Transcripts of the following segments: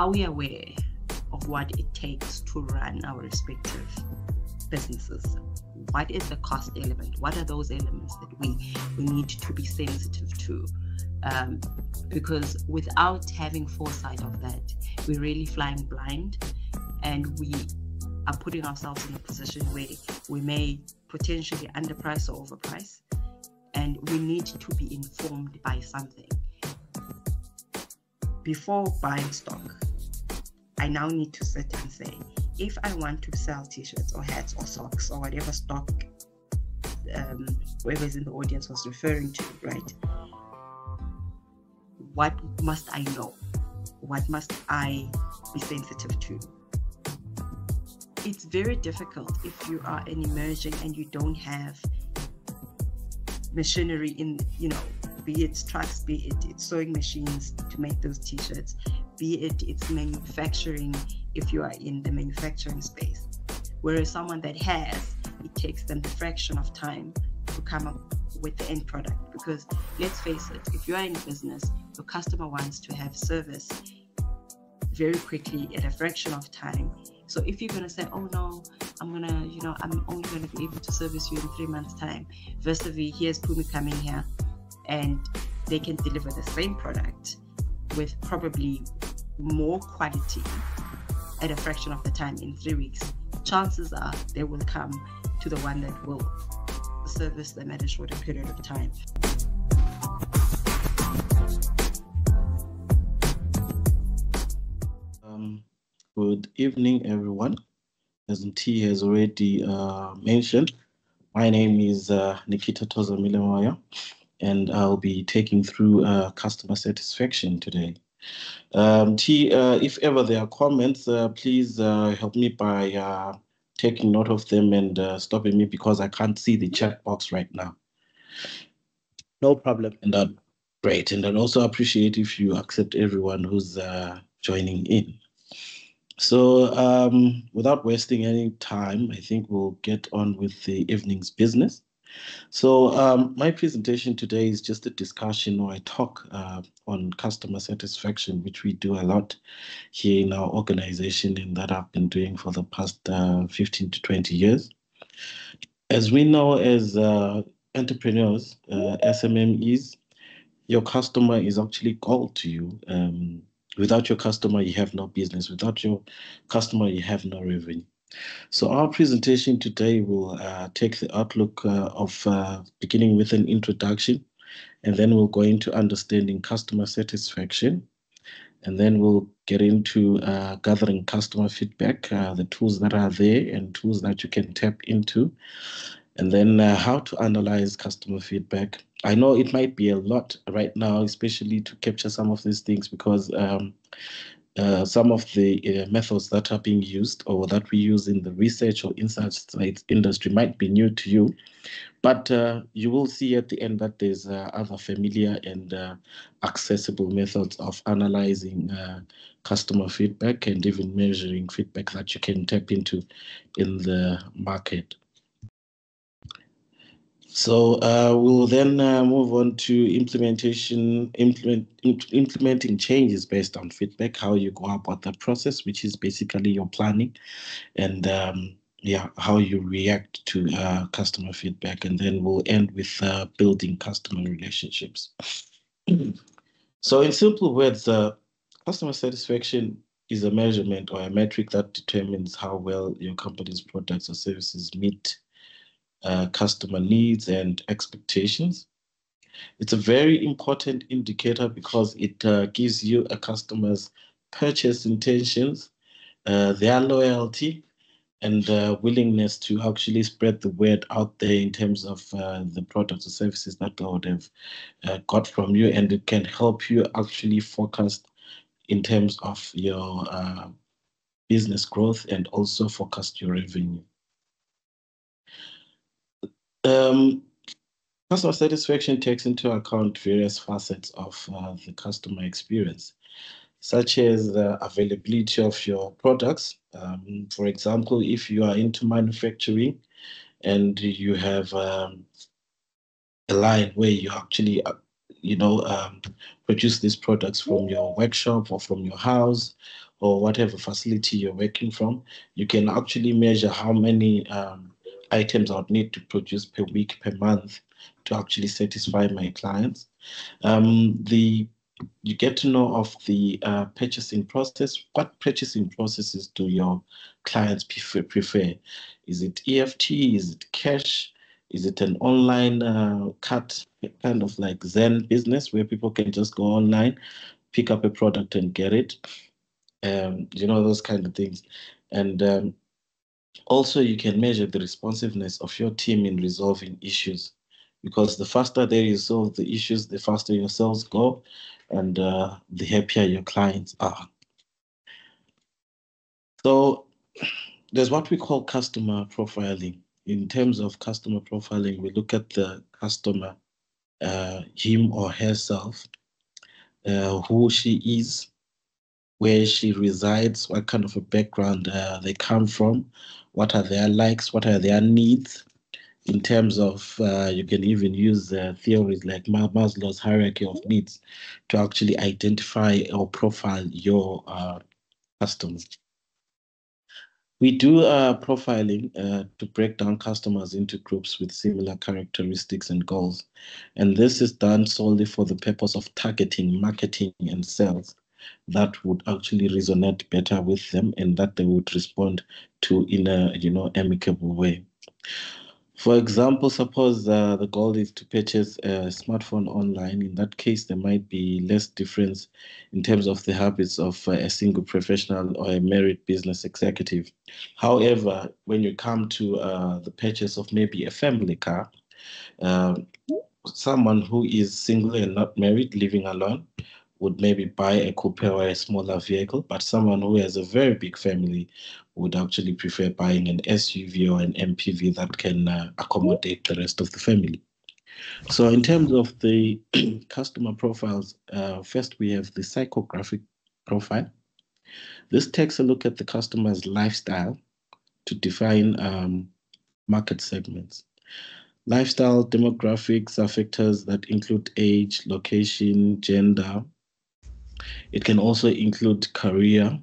are we aware of what it takes to run our respective businesses? What is the cost element? What are those elements that we need to be sensitive to? Because without having foresight of that, we're really flying blind, and we are putting ourselves in a position where we may potentially underprice or overprice, and we need to be informed by something. Before buying stock, I now need to sit and say, if I want to sell t-shirts or hats or socks or whatever stock whoever's in the audience was referring to, right? What must I know? What must I be sensitive to? It's very difficult if you are an emerging and you don't have machinery in, be it trucks, be it sewing machines to make those t-shirts, be it's manufacturing if you are in the manufacturing space. Whereas someone that has, it takes them a fraction of time to come up with the end product. Because let's face it, if you are in business, your customer wants to have service very quickly at a fraction of time. So if you're going to say, oh no, I'm only going to be able to service you in 3 months time, versus here's Pumi coming here and they can deliver the same product with probably more quality at a fraction of the time in 3 weeks, chances are they will come to the one that will service them at a shorter period of time. Good evening, everyone. As T has already mentioned, my name is Nikita Tozamilemoya, and I'll be taking through customer satisfaction today. T, if ever there are comments, please help me by taking note of them and stopping me, because I can't see the chat box right now. No problem. And great. And I'd also appreciate if you accept everyone who's joining in. So without wasting any time, I think we'll get on with the evening's business. So my presentation today is just a discussion or a talk on customer satisfaction, which we do a lot here in our organization and that I've been doing for the past 15 to 20 years. As we know, as entrepreneurs, SMMEs, your customer is actually gold to you. Without your customer, you have no business. Without your customer, you have no revenue. So our presentation today will take the outlook of beginning with an introduction, and then we'll go into understanding customer satisfaction, and then we'll get into gathering customer feedback, the tools that are there and tools that you can tap into, and then how to analyze customer feedback. I know it might be a lot right now, especially to capture some of these things, because some of the methods that are being used or that we use in the research or insights industry might be new to you. But you will see at the end that there's other familiar and accessible methods of analyzing customer feedback and even measuring feedback that you can tap into in the market. So we'll then move on to implementing changes based on feedback, how you go about that process, which is basically your planning, and how you react to customer feedback. And then we'll end with building customer relationships. So in simple words, customer satisfaction is a measurement or a metric that determines how well your company's products or services meet customer needs and expectations. It's a very important indicator because it gives you a customer's purchase intentions, their loyalty, and willingness to actually spread the word out there in terms of the products or services that they would have got from you, and it can help you actually focus in terms of your business growth and also forecast your revenue. Customer satisfaction takes into account various facets of the customer experience, such as the availability of your products. For example, if you are into manufacturing and you have a line where you actually, produce these products from your workshop or from your house, or whatever facility you're working from, you can actually measure how many items I would need to produce per week, per month, to actually satisfy my clients. You get to know of the purchasing process. What purchasing processes do your clients prefer? Is it EFT? Is it cash? Is it an online cut, kind of like Zen business where people can just go online, pick up a product and get it? Those kind of things. And also, you can measure the responsiveness of your team in resolving issues, because the faster they resolve the issues, the faster your sales go, and the happier your clients are. So there's what we call customer profiling. In terms of customer profiling, we look at the customer, him or herself, who she is, where she resides, what kind of a background they come from, what are their likes, what are their needs. In terms of, you can even use theories like Maslow's hierarchy of needs to actually identify or profile your customers. We do profiling to break down customers into groups with similar characteristics and goals. And this is done solely for the purpose of targeting, marketing, and sales that would actually resonate better with them and that they would respond to in a amicable way. For example, suppose the goal is to purchase a smartphone online. In that case, there might be less difference in terms of the habits of a single professional or a married business executive. However, when you come to the purchase of maybe a family car, someone who is single and not married, living alone, would maybe buy a coupe or a smaller vehicle, but someone who has a very big family would actually prefer buying an SUV or an MPV that can accommodate the rest of the family. So in terms of the customer profiles, first we have the psychographic profile. This takes a look at the customer's lifestyle to define market segments. Lifestyle demographics are factors that include age, location, gender. It can also include career,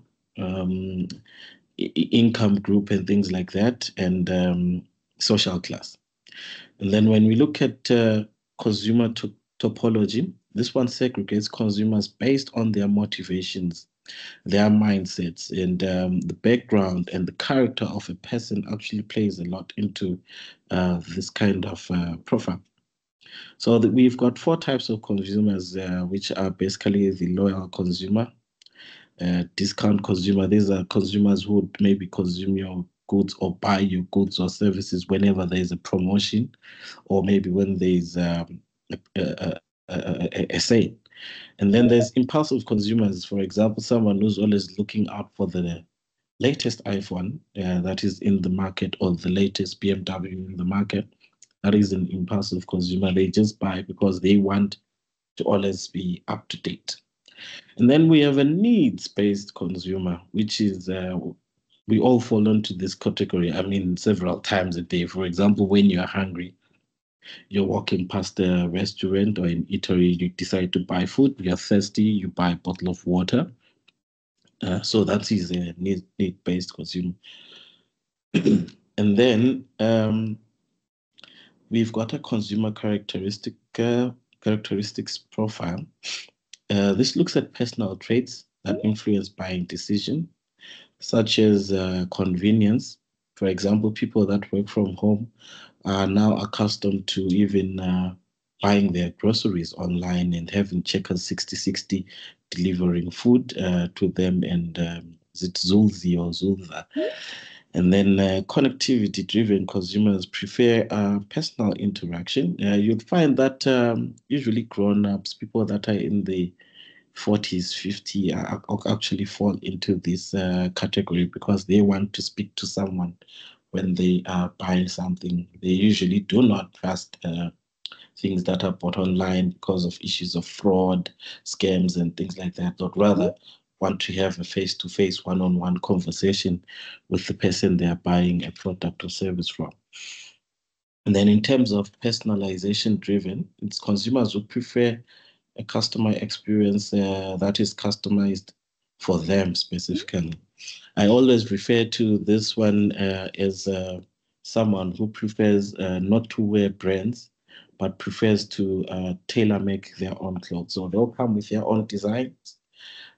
income group, and things like that, and social class. And then when we look at consumer topology, this one segregates consumers based on their motivations, their mindsets, and the background and the character of a person actually plays a lot into this kind of profile. So we've got 4 types of consumers, which are basically the loyal consumer, discount consumer. These are consumers who would maybe consume your goods or buy your goods or services whenever there's a promotion, or maybe when there's a sale. And then there's impulsive consumers, for example, someone who's always looking out for the latest iPhone that is in the market, or the latest BMW in the market. That is an impulsive consumer. They just buy because they want to always be up to date. And then we have a needs-based consumer, which is, we all fall into this category, several times a day. For example, when you're hungry, you're walking past a restaurant or an eatery, you decide to buy food, you're thirsty, you buy a bottle of water. So that is a need-based consumer. And then we've got a consumer characteristics profile. This looks at personal traits that influence buying decision, such as convenience. For example, people that work from home are now accustomed to even buying their groceries online and having Checkers 6060 delivering food to them, and is it Zulzi or Zulza? And then connectivity-driven consumers prefer personal interaction. You'd find that usually grown-ups, people that are in the 40s, 50, actually fall into this category because they want to speak to someone when they are buying something. They usually do not trust things that are bought online because of issues of fraud, scams, and things like that, but rather want to have a face-to-face, one-on-one conversation with the person they are buying a product or service from. And then in terms of personalization driven, it's consumers who prefer a customer experience that is customized for them specifically. I always refer to this one as someone who prefers not to wear brands, but prefers to tailor make their own clothes. So they'll come with their own designs.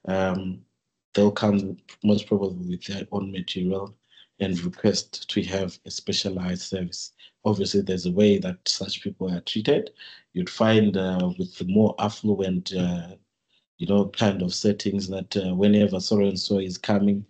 They'll come most probably with their own material and request to have a specialized service. Obviously, there's a way that such people are treated. You'd find with the more affluent, kind of settings that whenever so and so is coming,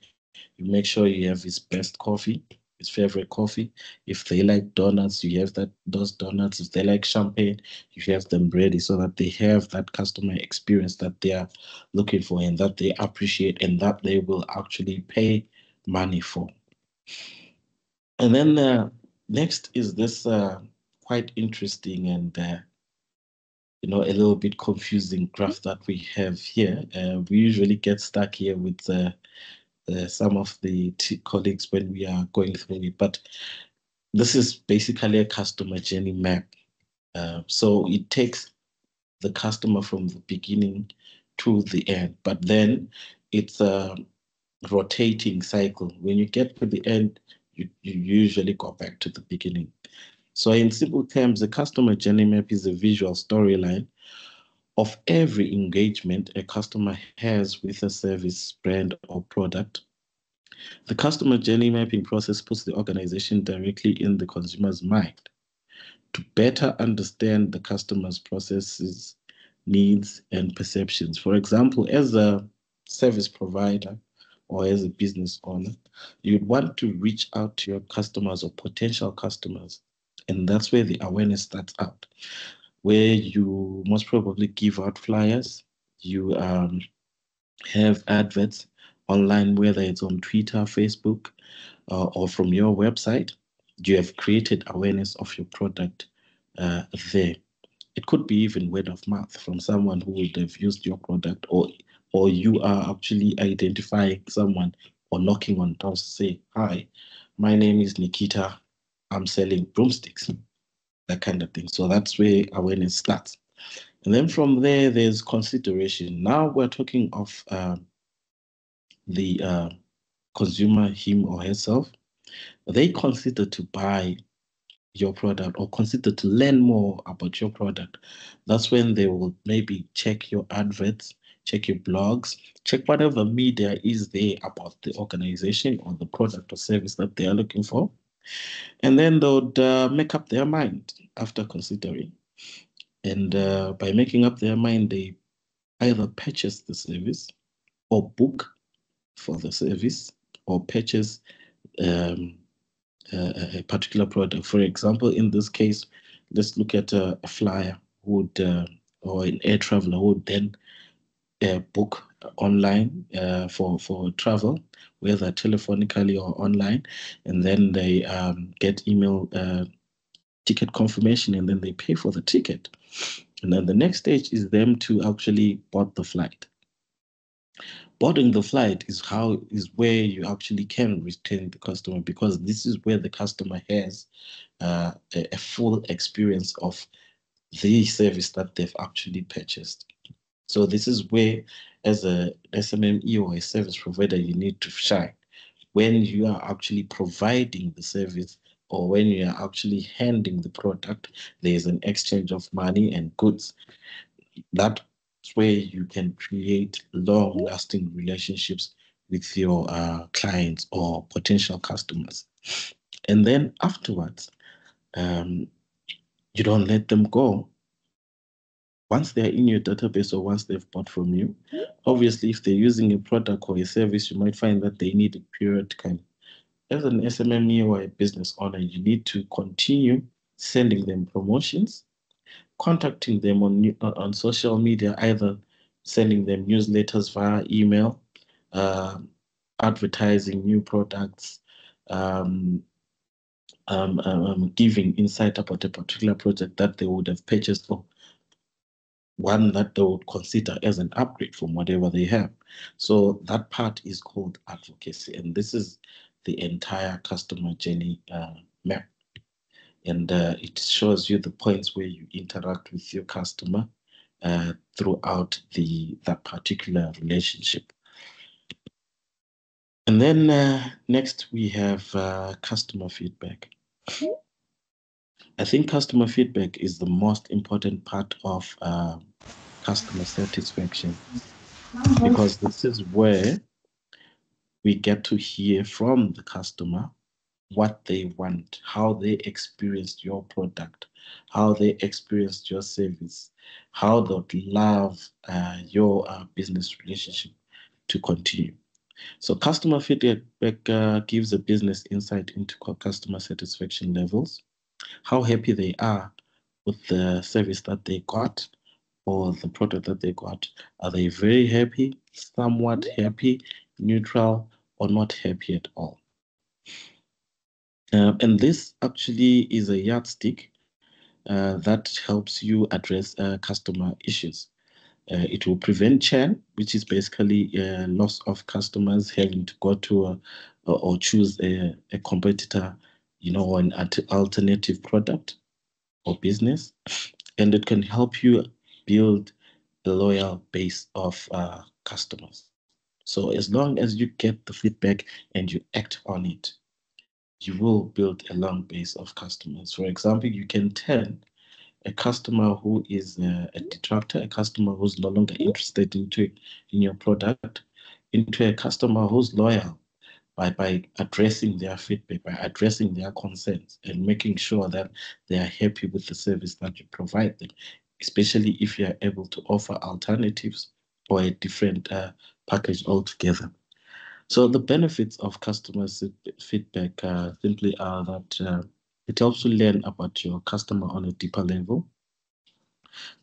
you make sure you have his best coffee, his favorite coffee. If they like donuts, you have those donuts. If they like champagne, you have them ready so that they have that customer experience that they are looking for and that they appreciate and that they will actually pay money for. And then next is this quite interesting and a little bit confusing graph that we have here. We usually get stuck here with some of the colleagues when we are going through it, but this is basically a customer journey map. So it takes the customer from the beginning to the end, but then it's a rotating cycle. When you get to the end, you usually go back to the beginning. So in simple terms, the customer journey map is a visual storyline of every engagement a customer has with a service, brand, or product. The customer journey mapping process puts the organization directly in the consumer's mind to better understand the customer's processes, needs, and perceptions. For example, as a service provider or as a business owner, you'd want to reach out to your customers or potential customers. And that's where the awareness starts out, where you most probably give out flyers, you have adverts online, whether it's on Twitter, Facebook, or from your website. You have created awareness of your product there. It could be even word of mouth from someone who would have used your product, or you are actually identifying someone or knocking on doors to say, "Hi, my name is Nikita. I'm selling broomsticks," that kind of thing. So that's where awareness starts. And then from there, there's consideration. Now we're talking of the consumer, him or herself. They consider to buy your product or consider to learn more about your product. That's when they will maybe check your adverts, check your blogs, check whatever media is there about the organization or the product or service that they are looking for. And then they would make up their mind after considering. And by making up their mind, they either purchase the service or book for the service or purchase a particular product. For example, in this case, let's look at a flyer who would, or an air traveler who would then book online for travel, whether telephonically or online, and then they get email ticket confirmation, and then they pay for the ticket. And then the next stage is them to actually board the flight. Boarding the flight is where you actually can retain the customer, because this is where the customer has a full experience of the service that they've actually purchased. So this is where, as a SMME or a service provider, you need to shine. When you are actually providing the service or when you are actually handing the product, there is an exchange of money and goods. That's where you can create long-lasting relationships with your clients or potential customers. And then afterwards, you don't let them go. Once they're in your database or once they've bought from you, obviously, if they're using a product or a service, you might find that they need a period time. As an SMME or a business owner, you need to continue sending them promotions, contacting them on social media, either sending them newsletters via email, advertising new products, giving insight about a particular project that they would have purchased or one that they would consider as an upgrade from whatever they have. So that part is called advocacy, and this is the entire customer journey map. And it shows you the points where you interact with your customer throughout that particular relationship. And then next we have customer feedback. I think customer feedback is the most important part of customer satisfaction, because this is where we get to hear from the customer what they want, how they experienced your product, how they experienced your service, how they love your business relationship to continue. So customer feedback gives a business insight into customer satisfaction levels, how happy they are with the service that they got or the product that they got. Are they very happy, somewhat happy, neutral, or not happy at all? And this actually is a yardstick that helps you address customer issues. It will prevent churn, which is basically loss of customers having to go to or choose a competitor, or an alternative product or business. And it can help you build a loyal base of customers. So as long as you get the feedback and you act on it, you will build a long base of customers. For example, you can turn a customer who is a detractor, a customer who's no longer interested in your product, into a customer who's loyal by addressing their feedback, by addressing their concerns, and making sure that they are happy with the service that you provide them, especially if you are able to offer alternatives or a different package altogether. So the benefits of customer feedback simply are that it helps you learn about your customer on a deeper level,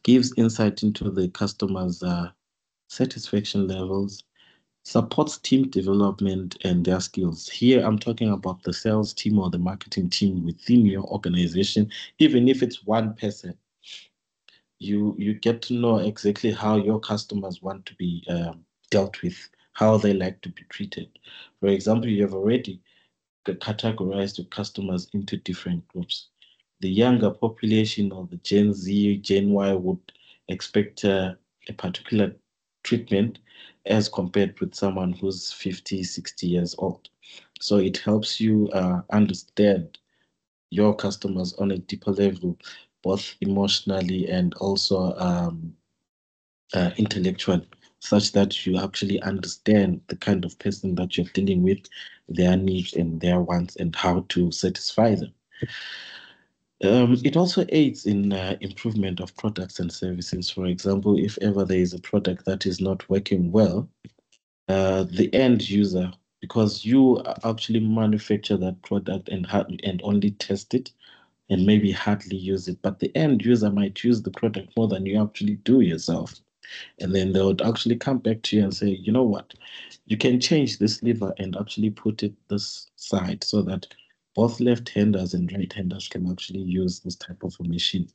gives insight into the customer's satisfaction levels, supports team development and their skills. Here, I'm talking about the sales team or the marketing team within your organization. Even if it's one person, you get to know exactly how your customers want to be dealt with, how they like to be treated. For example, you have already categorized your customers into different groups. The younger population or the Gen Z, Gen Y would expect a particular treatment as compared with someone who's 50, 60 years old. So it helps you understand your customers on a deeper level, both emotionally and also intellectually, such that you actually understand the kind of person that you're dealing with, their needs and their wants, and how to satisfy them. It also aids in improvement of products and services. For example, if ever there is a product that is not working well, the end user, because you actually manufacture that product and only test it and maybe hardly use it, but the end user might use the product more than you actually do yourself. And then they would actually come back to you and say, you know what, you can change this lever and actually put it this side so that both left-handers and right-handers can actually use this type of a machine.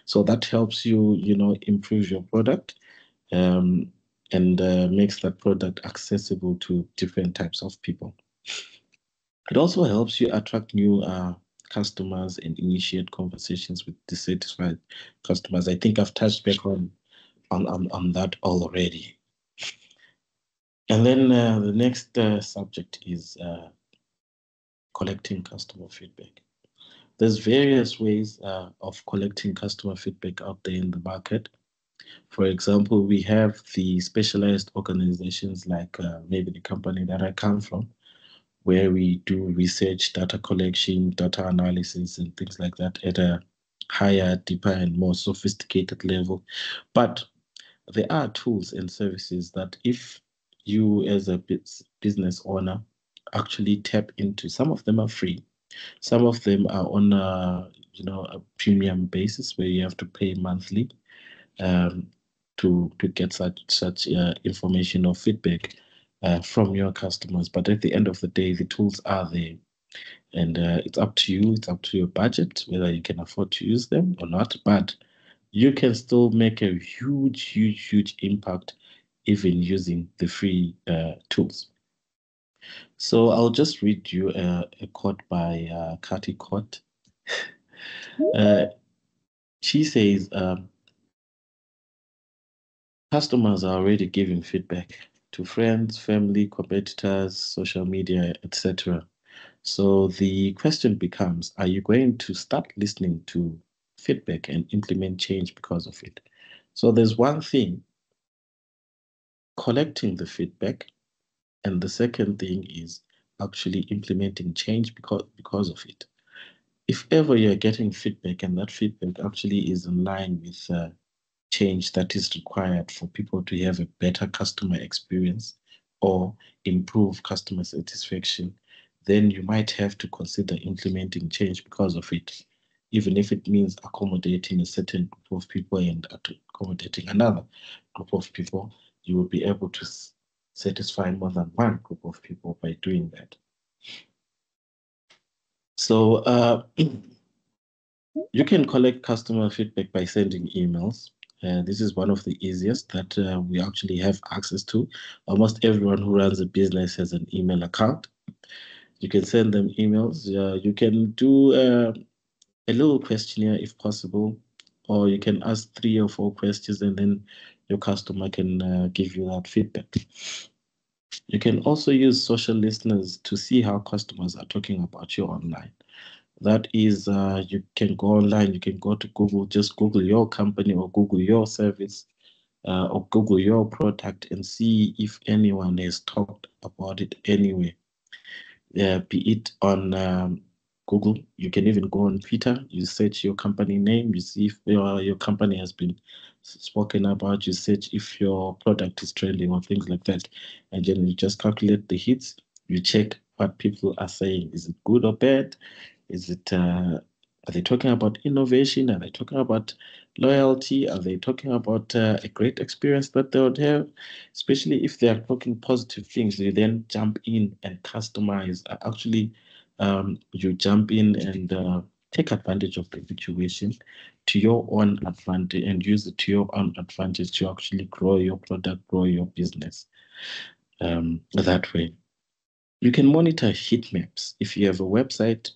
So that helps you, improve your product and makes that product accessible to different types of people. It also helps you attract new customers and initiate conversations with dissatisfied customers. I think I've touched back on that already. And then the next subject is collecting customer feedback. There's various ways of collecting customer feedback out there in the market. For example, we have the specialized organizations like maybe the company that I come from, where we do research, data collection, data analysis, and things like that at a higher, deeper, and more sophisticated level. But there are tools and services that if you as a business owner actually tap into, some of them are free, some of them are on a premium basis where you have to pay monthly to get such information or feedback from your customers. But at the end of the day, the tools are there, and it's up to you. It's up to your budget whether you can afford to use them or not. But you can still make a huge impact even using the free tools. So I'll just read you a quote by Kati Kot. She says, customers are already giving feedback. to friends, family, competitors, social media, etc. So the question becomes, are you going to start listening to feedback and implement change because of it? So there's one thing, collecting the feedback, and the second thing is actually implementing change because of it. If ever you're getting feedback and that feedback actually is in line with change that is required for people to have a better customer experience or improve customer satisfaction, then you might have to consider implementing change because of it, even if it means accommodating a certain group of people and accommodating another group of people. You will be able to satisfy more than one group of people by doing that. So you can collect customer feedback by sending emails. This is one of the easiest that we actually have access to. Almost everyone who runs a business has an email account. You can send them emails. You can do a little questionnaire if possible, or you can ask 3 or 4 questions and then your customer can give you that feedback. You can also use social listeners to see how customers are talking about you online. That is, you can go online, you can go to Google, just Google your company or Google your service or Google your product and see if anyone has talked about it anywhere. Be it on Google, you can even go on Twitter, you search your company name, you see if your company has been spoken about, you search if your product is trending or things like that. And then you just calculate the hits, you check what people are saying. Is it good or bad? Is it, are they talking about innovation? Are they talking about loyalty? Are they talking about a great experience that they would have? Especially if they are talking positive things, you then jump in and customize. Actually, you jump in and take advantage of the situation to your own advantage and use it to your own advantage to actually grow your product, grow your business that way. You can monitor heat maps. If you have a website,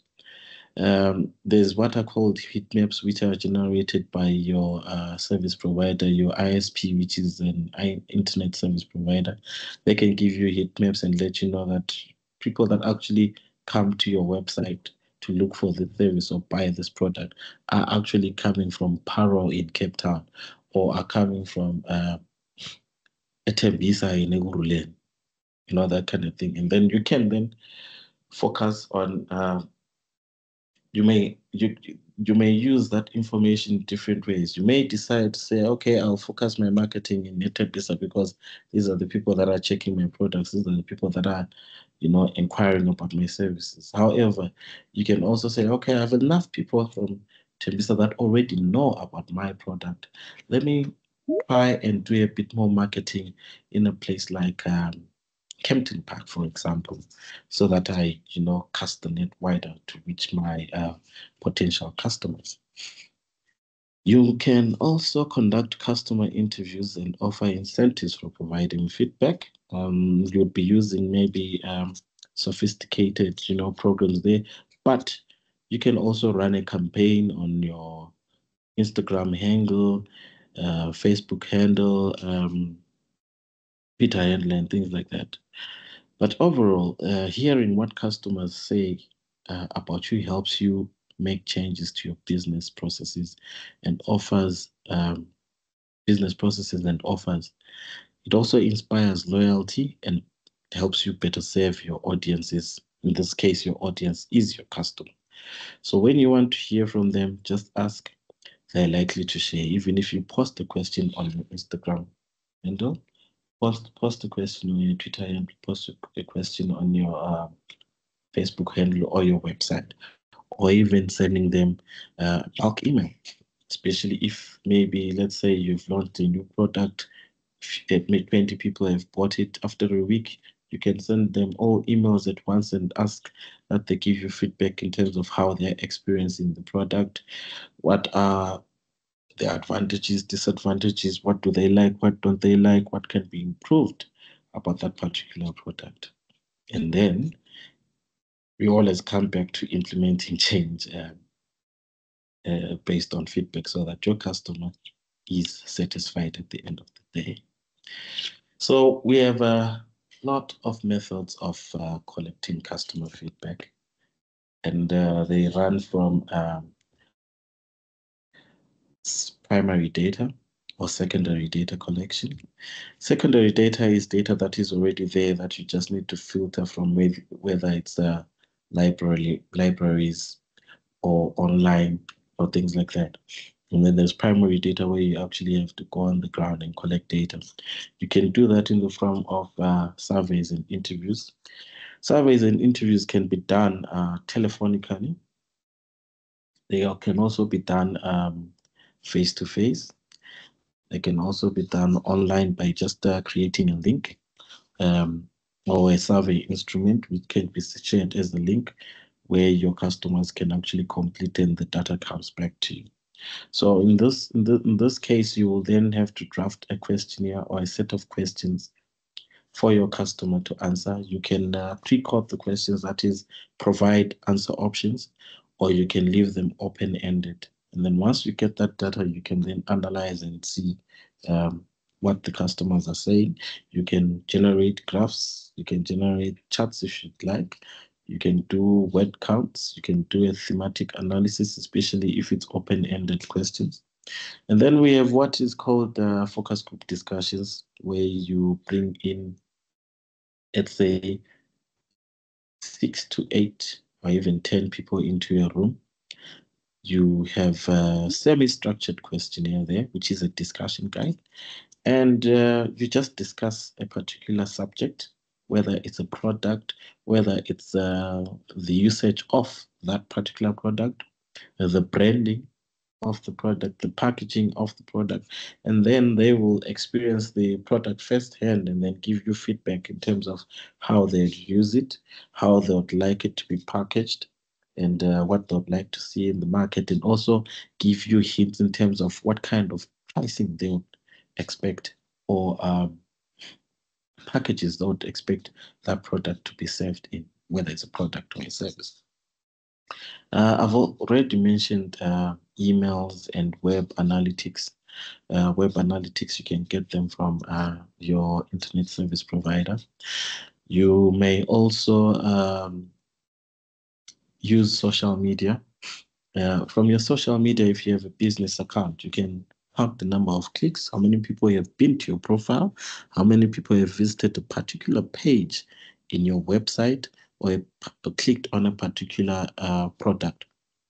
there's what are called heat maps, which are generated by your service provider, your ISP, which is an internet service provider. They can give you heat maps and let you know that people that actually come to your website to look for the service or buy this product are actually coming from Parow in Cape Town or are coming from Tembisa in Ekurhuleni, that kind of thing. And then you can then focus on you may use that information in different ways. You may decide to say, okay, I'll focus my marketing in Tembisa because these are the people that are checking my products. These are the people that are, inquiring about my services. However, you can also say, okay, I have enough people from Tembisa that already know about my product. Let me try and do a bit more marketing in a place like Kempton Park, for example, so that I, cast the net wider to reach my potential customers. You can also conduct customer interviews and offer incentives for providing feedback. You'll be using maybe sophisticated, programs there, but you can also run a campaign on your Instagram handle, Facebook handle, Twitter handle, and things like that. But overall, hearing what customers say about you helps you make changes to your business processes and offers business processes and offers. It also inspires loyalty and helps you better serve your audiences. In this case, your audience is your customer. So when you want to hear from them, just ask. They're likely to share. Even if you post a question on your Instagram handle, post a question on your Twitter and post a question on your Facebook handle or your website, or even sending them bulk email, especially if maybe, let's say you've launched a new product, 20 people have bought it after a week, you can send them all emails at once and ask that they give you feedback in terms of how they're experiencing the product, what are the advantages, disadvantages, what do they like, what don't they like, what can be improved about that particular product. And then we always come back to implementing change based on feedback so that your customer is satisfied at the end of the day. So we have a lot of methods of collecting customer feedback, and they run from primary data or secondary data collection. Secondary data is data that is already there that you just need to filter from whether it's libraries or online or things like that. And then there's primary data where you actually have to go on the ground and collect data. You can do that in the form of surveys and interviews. Surveys and interviews can be done telephonically. They can also be done face-to-face. They can also be done online by just creating a link or a survey instrument, which can be shared as a link where your customers can actually complete and the data comes back to you. So in this case, you will then have to draft a questionnaire or a set of questions for your customer to answer. You can pre-code the questions, that is, provide answer options, or you can leave them open-ended. And then once you get that data, you can then analyze and see what the customers are saying. You can generate graphs, you can generate charts if you'd like. You can do word counts, you can do a thematic analysis, especially if it's open-ended questions. And then we have what is called focus group discussions, where you bring in, let's say, 6 to 8 or even 10 people into your room. You have a semi-structured questionnaire there, which is a discussion guide. And you just discuss a particular subject, whether it's a product, whether it's the usage of that particular product, the branding of the product, the packaging of the product, and then they will experience the product firsthand and then give you feedback in terms of how they use it, how they would like it to be packaged, and what they would like to see in the market, and also give you hints in terms of what kind of pricing they would expect or packages they would expect that product to be served in, whether it's a product or a service. I've already mentioned emails and web analytics. Web analytics, you can get them from your internet service provider. You may also use social media. From your social media, if you have a business account, you can count the number of clicks, how many people have been to your profile, how many people have visited a particular page in your website or clicked on a particular product.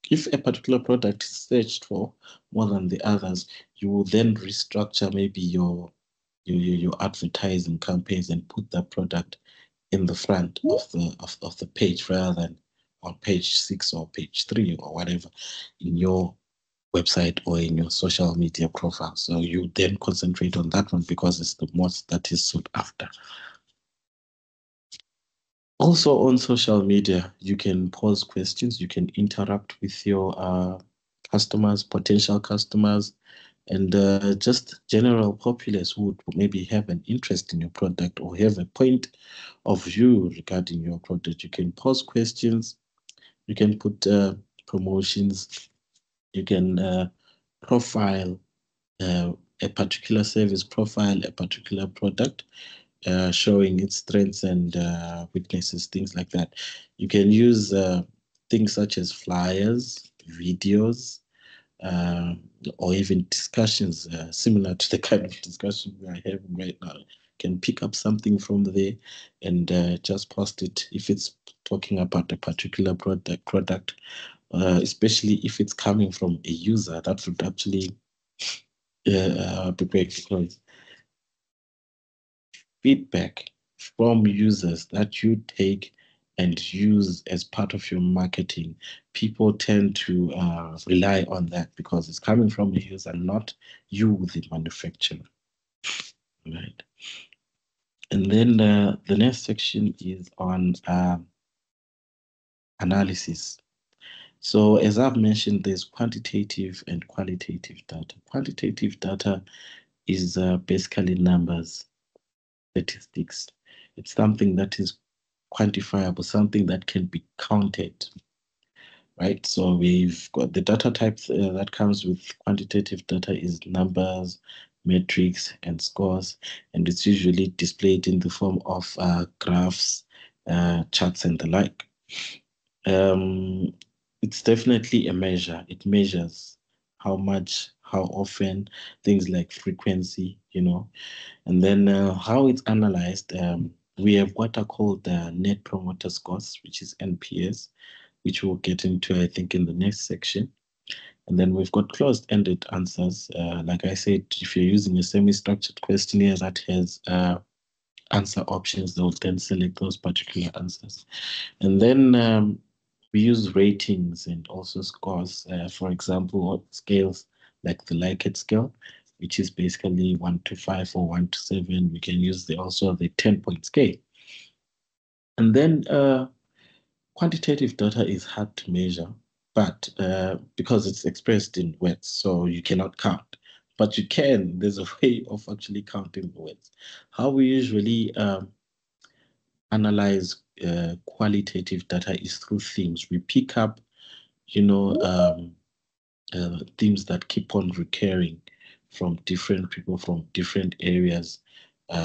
If a particular product is searched for more than the others, you will then restructure maybe your advertising campaigns and put that product in the front of the page rather than on page 6 or page 3 or whatever in your website or in your social media profile. So you then concentrate on that one because it's the most that is sought after. Also on social media, you can pose questions, you can interact with your customers, potential customers, and just general populace who would maybe have an interest in your product or have a point of view regarding your product. You can pose questions, you can put promotions, you can profile a particular service, profile a particular product, showing its strengths and weaknesses, things like that. You can use things such as flyers, videos, or even discussions similar to the kind of discussion we are having right now. You can pick up something from there and just post it if it's talking about a particular product, especially if it's coming from a user. That would actually be great because feedback from users that you take and use as part of your marketing, people tend to rely on that because it's coming from a user, not you, the manufacturer. Right. And then the next section is on analysis. So as I've mentioned, there's quantitative and qualitative data. Quantitative data is basically numbers, statistics. It's something that is quantifiable, something that can be counted, right? So we've got the data types that comes with quantitative data is numbers, metrics, and scores, and it's usually displayed in the form of graphs, charts, and the like. It's definitely a measure. It measures how much, how often, things like frequency, and then how it's analyzed. We have what are called Net Promoter Scores, which is NPS, which we'll get into, I think, in the next section. And then we've got closed-ended answers. Like I said, if you're using a semi-structured questionnaire that has answer options, they'll then select those particular answers. And then we use ratings and also scores. For example, scales like the Likert scale, which is basically 1 to 5 or 1 to 7. We can use also the 10-point scale. And then quantitative data is hard to measure, but because it's expressed in words, so you cannot count. But you can, there's a way of actually counting the words. How we usually analyze qualitative data is through themes. We pick up, themes that keep on recurring from different people, from different areas,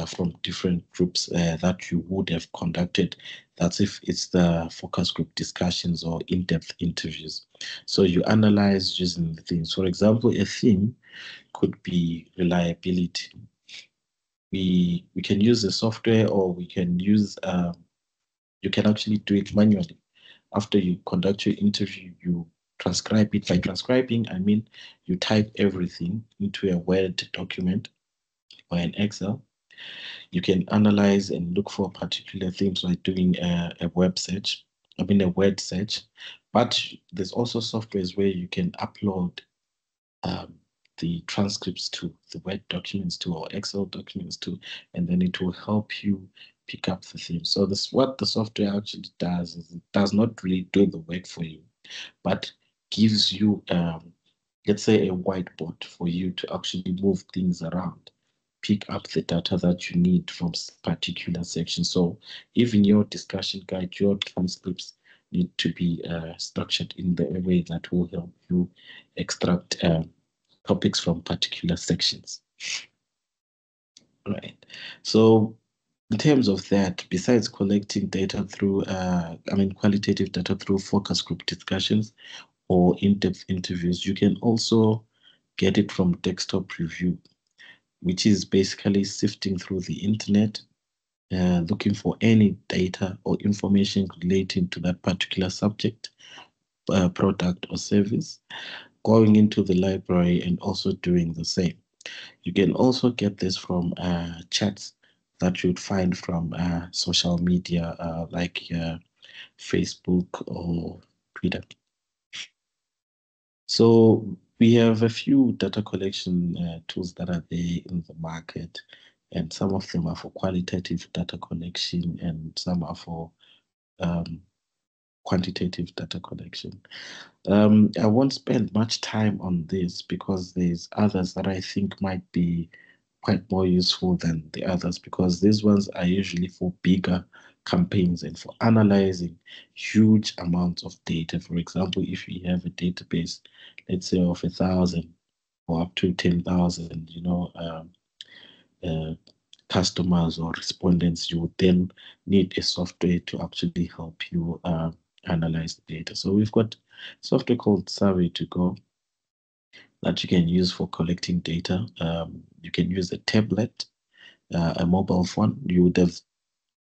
from different groups that you would have conducted. That's if it's the focus group discussions or in-depth interviews. So you analyze using the themes. For example, a theme could be reliability. We can use the software, or we can use, you can actually do it manually. After you conduct your interview, you transcribe it. By transcribing, I mean you type everything into a Word document or an Excel. You can analyze and look for particular themes by doing a web search, a word search. But there's also softwares where you can upload the transcripts to, the Word documents to, or Excel documents to, and then it will help you pick up the theme. So this, what the software actually does is it does not really do the work for you, but gives you, let's say, a whiteboard for you to actually move things around, pick up the data that you need from particular sections. So even your discussion guide, your transcripts need to be structured in the way that will help you extract topics from particular sections. Right. So in terms of that, besides collecting data through, qualitative data through focus group discussions or in-depth interviews, you can also get it from desktop review, which is basically sifting through the internet, looking for any data or information relating to that particular subject, product or service, going into the library and also doing the same. You can also get this from chats that you'd find from social media like Facebook or Twitter. So we have a few data collection tools that are there in the market, and some of them are for qualitative data collection and some are for quantitative data collection. I won't spend much time on this because there's others that I think might be quite more useful than the others, because these ones are usually for bigger campaigns and for analyzing huge amounts of data. For example, if you have a database, let's say of 1,000 or up to 10,000, customers or respondents, you would then need a software to actually help you analyze the data. So we've got software called Survey2Go that you can use for collecting data. You can use a tablet, a mobile phone. You would have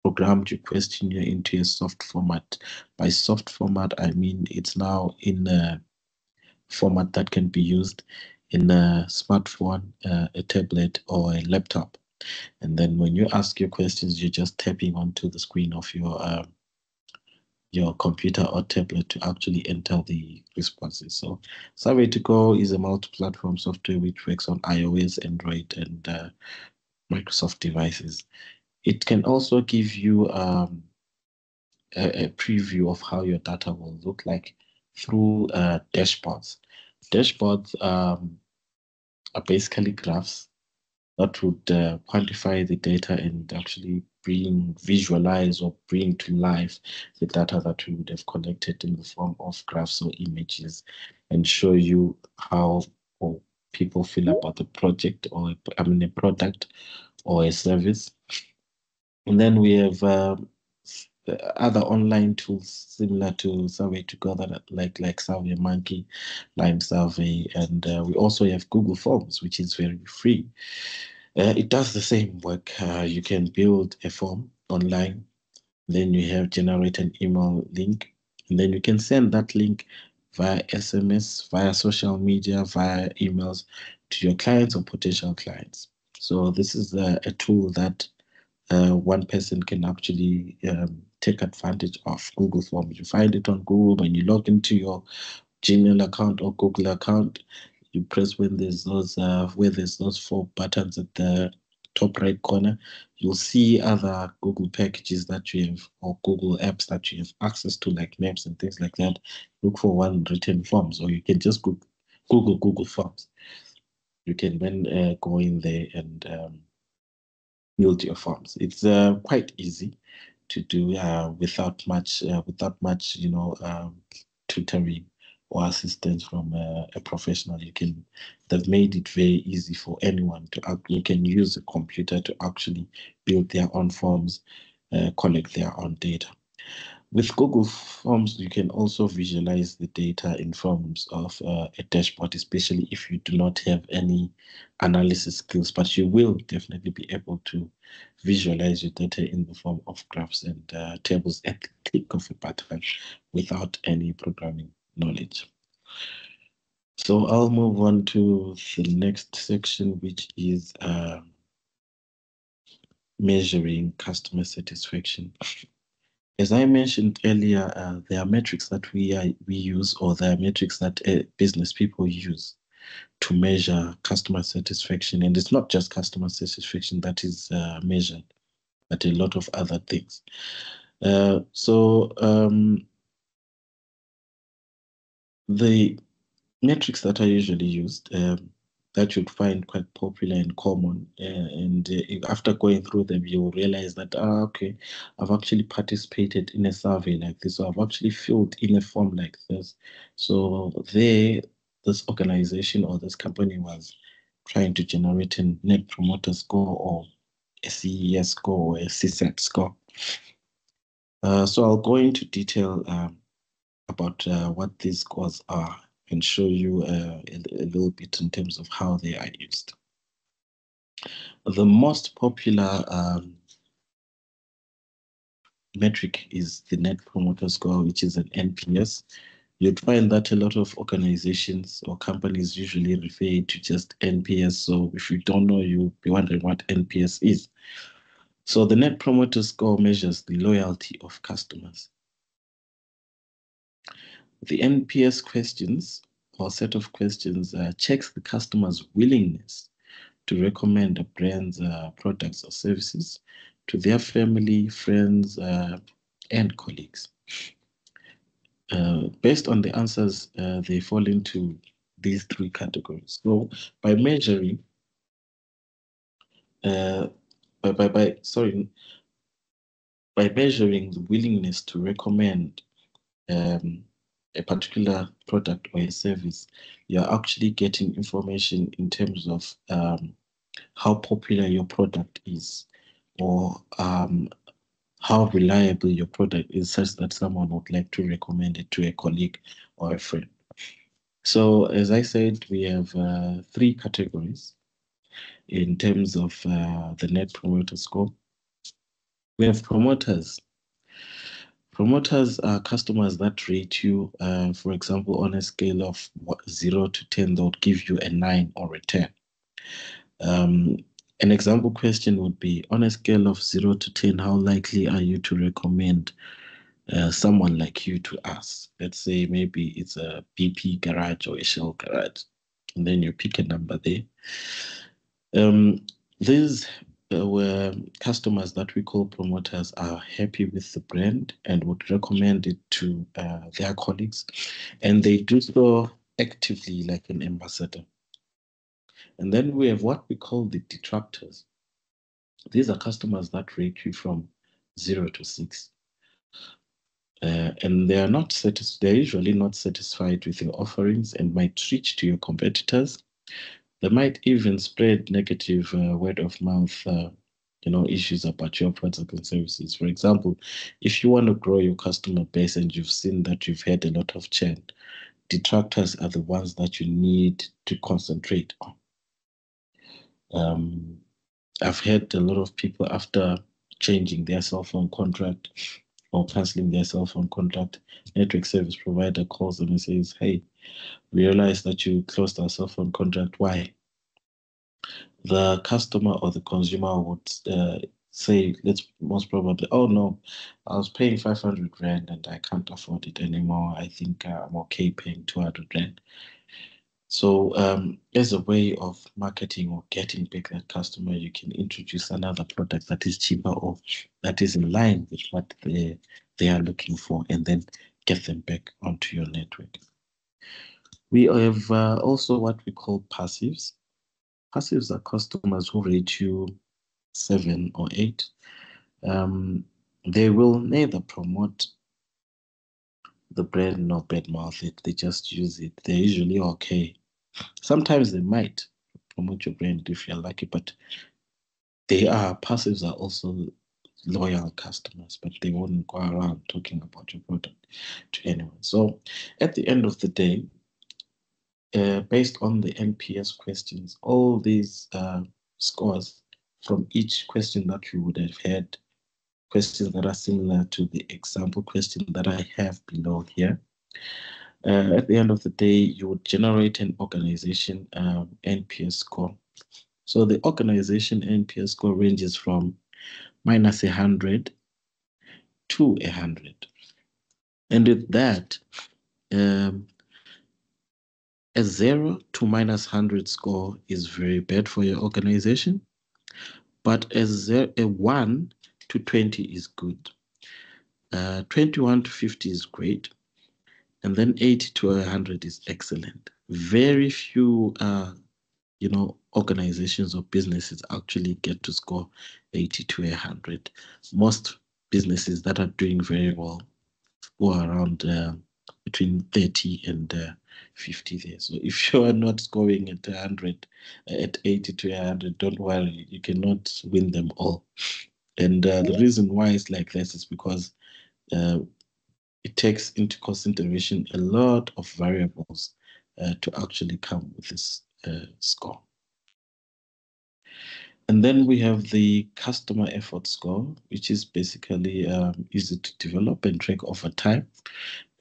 programmed your questionnaire into a soft format. By soft format, I mean it's now in a format that can be used in a smartphone, a tablet, or a laptop. And then when you ask your questions, you're just tapping onto the screen of your computer or tablet to actually enter the responses. So Survey2Go is a multi-platform software which works on iOS, Android, and Microsoft devices. It can also give you a preview of how your data will look like through dashboards. Dashboards are basically graphs that would quantify the data and actually visualize or bring to life the data that we would have collected in the form of graphs or images, and show you how or people feel about the project or a product or a service. And then we have other online tools similar to Survey Together, like SurveyMonkey, Lime Survey, and we also have Google Forms, which is very free. It does the same work. You can build a form online, then you have generate an email link, and then you can send that link via SMS, via social media, via emails to your clients or potential clients. So this is a tool that one person can actually take advantage of Google Forms. You find it on Google when you log into your Gmail account or Google account. You press when there's those where there's those 4 buttons at the top right corner. You'll see other Google packages that you have or Google apps that you have access to, like Maps and things like that. Look for one written forms, or you can just Google Forms. You can then go in there and build your forms. It's quite easy to do without much tutoring or assistance from a professional. They've made it very easy for anyone to you can use a computer to actually build their own forms, collect their own data. With Google Forms, you can also visualize the data in forms of a dashboard, especially if you do not have any analysis skills, but you will definitely be able to visualize your data in the form of graphs and tables at the click of a button without any programming knowledge. So I'll move on to the next section, which is measuring customer satisfaction. As I mentioned earlier, there are metrics that we use, or there are metrics that business people use to measure customer satisfaction. And it's not just customer satisfaction that is measured, but a lot of other things. The metrics that are usually used that you'd find quite popular and common, and after going through them, you will realize that, okay, I've actually participated in a survey like this, or I've actually filled in a form like this. So this organization or this company was trying to generate a Net Promoter Score or a CES score or a CSAT score. So I'll go into detail about what these scores are and show you a little bit in terms of how they are used. The most popular metric is the Net Promoter Score, which is an NPS. You'd find that a lot of organizations or companies usually refer to just NPS. So if you don't know, you'll be wondering what NPS is. So the Net Promoter Score measures the loyalty of customers. The NPS questions or set of questions checks the customer's willingness to recommend a brand's products or services to their family, friends, and colleagues. Based on the answers, they fall into these 3 categories. So by measuring, by measuring the willingness to recommend a particular product or a service, you're actually getting information in terms of how popular your product is, or how reliable your product is, such that someone would like to recommend it to a colleague or a friend. So as I said, we have 3 categories in terms of the Net Promoter Score. We have promoters. Promoters are customers that rate you, for example, on a scale of 0 to 10, they would give you a 9 or a 10. An example question would be, on a scale of 0 to 10, how likely are you to recommend someone like you to us? Let's say maybe it's a BP garage or a Shell garage, and then you pick a number there. These where customers that we call promoters are happy with the brand and would recommend it to their colleagues, and they do so actively like an ambassador. And then we have what we call the detractors. These are customers that rate you from 0 to 6. And they're usually not satisfied with your offerings and might switch to your competitors They might even spread negative word of mouth issues about your products and services. For example, if you want to grow your customer base and you've seen that you've had a lot of churn, detractors are the ones that you need to concentrate on. I've heard a lot of people, after changing their cell phone contract or canceling their cell phone contract, network service provider calls them and says, "Hey, we realize that you closed our cell phone contract. Why?" The customer or the consumer would say, let's most probably, "Oh no, I was paying 500 Rand and I can't afford it anymore. I think I'm okay paying 200 Rand." So as a way of marketing or getting back that customer, you can introduce another product that is cheaper or that is in line with what they are looking for, and then get them back onto your network. We have also what we call passives. Passives are customers who rate you 7 or 8. They will neither promote the brand nor badmouth it. They just use it. They're usually okay. Sometimes they might promote your brand if you're lucky, but passives are also loyal customers, but they won't go around talking about your product to anyone. So at the end of the day, based on the NPS questions, all these scores from each question that you would have had, questions that are similar to the example question that I have below here. At the end of the day, you would generate an organization NPS score. So the organization NPS score ranges from -100 to 100. And with that, a 0 to -100 score is very bad for your organization, but a 1 to 20 is good. 21 to 50 is great, and then 80 to 100 is excellent. Very few, organizations or businesses actually get to score 80 to 100. Most businesses that are doing very well go around between 30 and 50 there. So if you are not scoring at 100, at 80 to 100, don't worry, you cannot win them all. And the reason why it's like this is because it takes into consideration a lot of variables to actually come with this score. And then we have the customer effort score, which is basically easy to develop and track over time,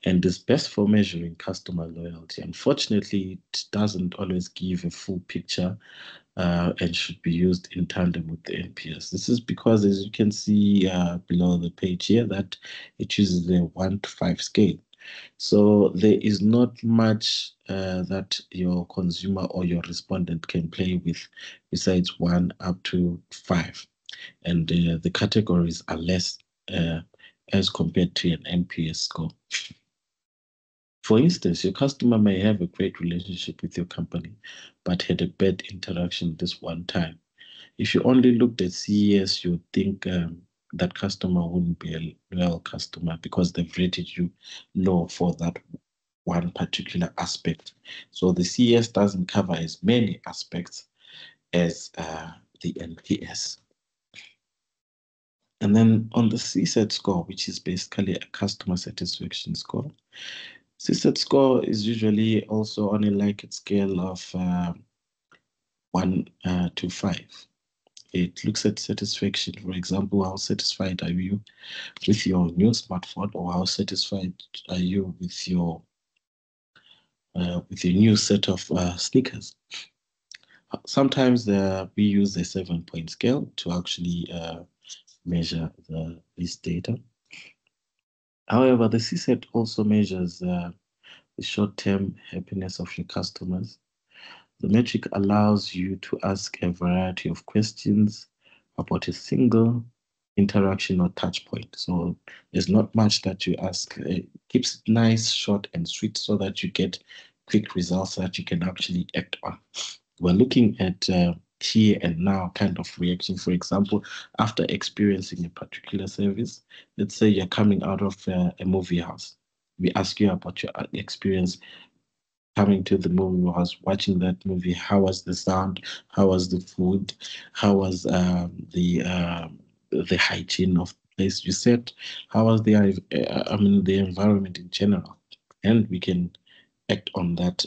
and is best for measuring customer loyalty. Unfortunately, it doesn't always give a full picture and should be used in tandem with the NPS. This is because, as you can see below the page here, that it uses the 1 to 5 scale. So there is not much that your consumer or your respondent can play with besides 1 up to 5. And the categories are less as compared to an NPS score. For instance, your customer may have a great relationship with your company, but had a bad interaction this one time. If you only looked at CES, you would think that customer wouldn't be a loyal customer because they've rated you low for that one particular aspect. So the CES doesn't cover as many aspects as the NPS. And then on the CSAT score, which is basically a customer satisfaction score, CSAT score is usually also on a Likert scale of 1 to 5. It looks at satisfaction. For example, how satisfied are you with your new smartphone, or how satisfied are you with your new set of sneakers? Sometimes we use a 7-point scale to actually measure this data. However, the CSAT also measures the short-term happiness of your customers. The metric allows you to ask a variety of questions about a single interaction or touch point. So there's not much that you ask. It keeps it nice, short, and sweet so that you get quick results that you can actually act on. We're looking at here and now kind of reaction. For example, after experiencing a particular service, let's say you're coming out of a movie house. We ask you about your experience coming to the movie, was watching that movie, how was the sound, how was the food, how was the hygiene of the place you set, how was the the environment in general, and we can act on that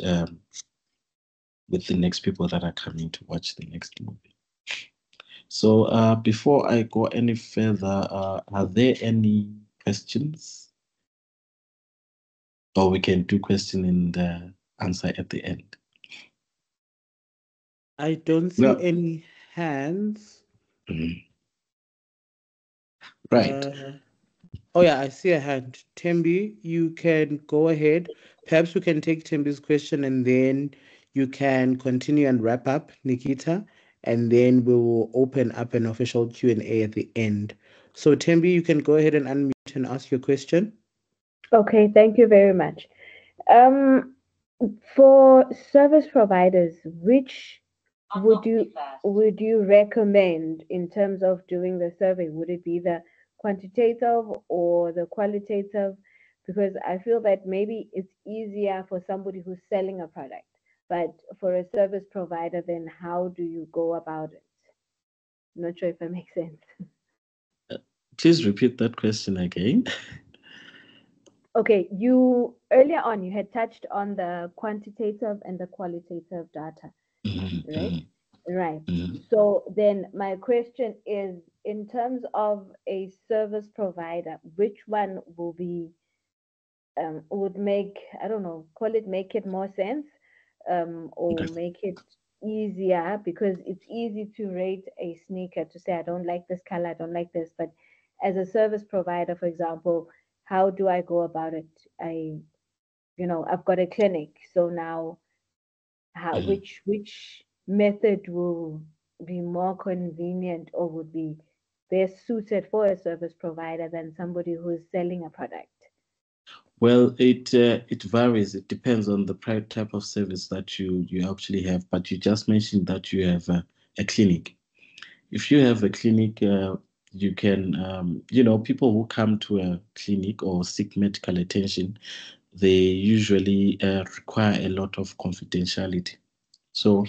with the next people that are coming to watch the next movie. So before I go any further, are there any questions? Or we can do question and answer at the end. I don't see any hands. Mhm. Right. Oh yeah, I see a hand. Tembi, you can go ahead. Perhaps we can take Tembi's question and then you can continue and wrap up, Nikita, and then we will open up an official Q&A at the end. So Tembi, you can go ahead and unmute and ask your question. Okay, thank you very much. For service providers, which would you recommend in terms of doing the survey? Would it be the quantitative or the qualitative? Because I feel that maybe it's easier for somebody who's selling a product, but for a service provider, then how do you go about it? I'm not sure if that makes sense. Please repeat that question again. Okay, you earlier on you had touched on the quantitative and the qualitative data, right? Right. So then my question is, in terms of a service provider, which one will be would make, I don't know, make it more sense, or make it easier, because it's easy to rate a sneaker to say I don't like this color, I don't like this, but as a service provider, for example, how do I go about it? I've got a clinic, so now which method will be more convenient or would be best suited for a service provider than somebody who is selling a product? Well, it varies. It depends on the type of service that you actually have. But you just mentioned that you have a clinic. If you have a clinic, you can, people who come to a clinic or seek medical attention, they usually require a lot of confidentiality. So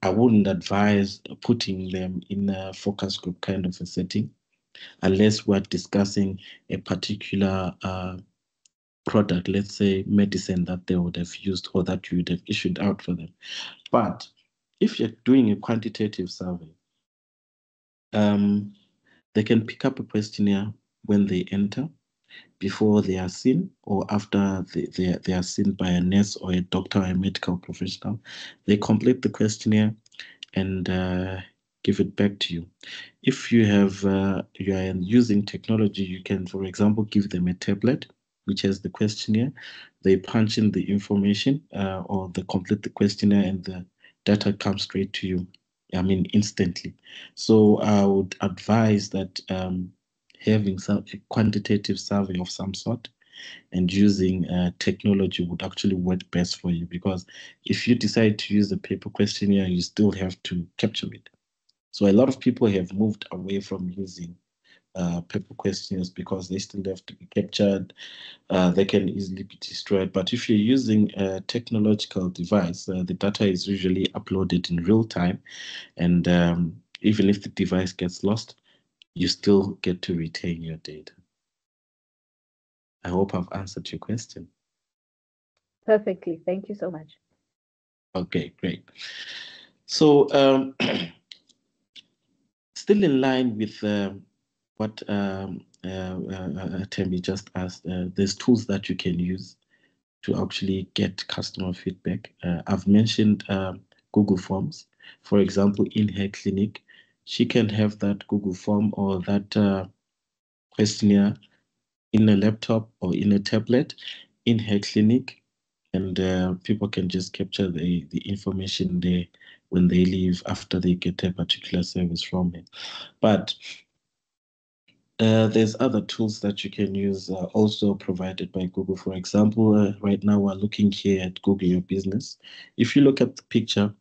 I wouldn't advise putting them in a focus group kind of a setting unless we're discussing a particular product, let's say medicine that they would have used or that you would have issued out for them. But if you're doing a quantitative survey, they can pick up a questionnaire when they enter, before they are seen, or after they are seen by a nurse or a doctor or a medical professional. They complete the questionnaire and give it back to you. If you are using technology, you can, for example, give them a tablet which has the questionnaire. They punch in the information or they complete the questionnaire and the data comes straight to you, instantly. So I would advise that having a quantitative survey of some sort and using technology would actually work best for you, because if you decide to use a paper questionnaire, you still have to capture it. So a lot of people have moved away from using paper questionnaires because they still have to be captured. They can easily be destroyed. But if you're using a technological device, the data is usually uploaded in real time. And even if the device gets lost, you still get to retain your data. I hope I've answered your question. Perfectly. Thank you so much. Okay, great. So still in line with what Tembi just asked, there's tools that you can use to actually get customer feedback. I've mentioned Google Forms. For example, in her clinic, she can have that Google form or that questionnaire in a laptop or in a tablet in her clinic, and people can just capture the information there when they leave after they get a particular service from her. But there's other tools that you can use also provided by Google. For example, right now we're looking here at Google Your Business. If you look at the picture,